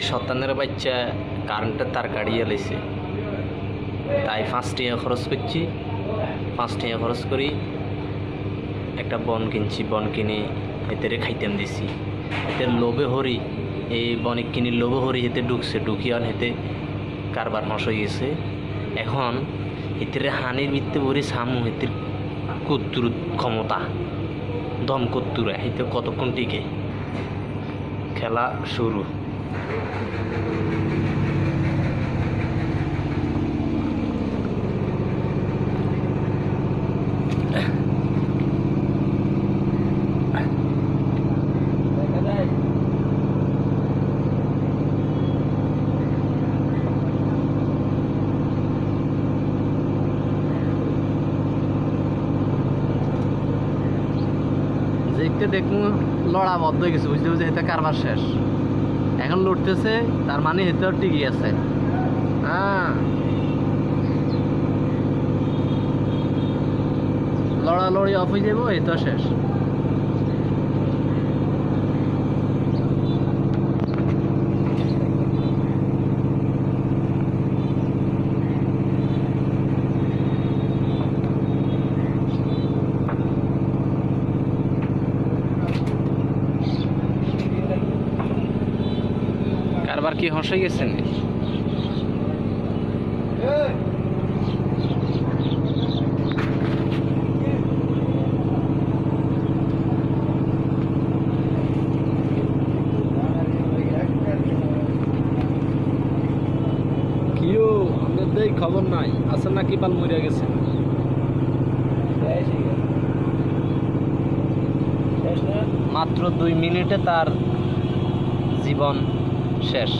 শতানের বাচ্চা কারেন্টের তার কাটিয়ে লাইছে, তাই 5 টাকা খরচ করছি। 5 টাকা খরচ করি একটা বন কিনছি, বন কিনে এতে খাইতেম দিছি। এতে লোভে হরি এই বনিক কিনি লোভে হরি হেতে ঢুকছে, ঢুকিয়ান হেতে কারবার নষ্ট হয়ে গেছে। এখন এতে হানির ভিত্তে ভরি সামু হেতের কত্তুর ক্ষমতা দম কত্তুরা হেতে কতক্ষণ টিকে। খেলা শুরু। দেখতে দেখুন লড়া বদ্ধ হয়ে গেছে, বুঝতে বুঝতে হেতে কারবার শেষ। এখন লড়তেছে, তার মানে হেতেও টিকে আছে। হ্যাঁ, লড়ালড়ি অফ হয়ে যাব, হেতেও শেষ। কারবার কি হসে গেছেন? কিও আমাদের খবর নাই, আছেন নাকি পাল মরিয়া গেছে? মাত্র 2 মিনিটে তার জীবন শেষ।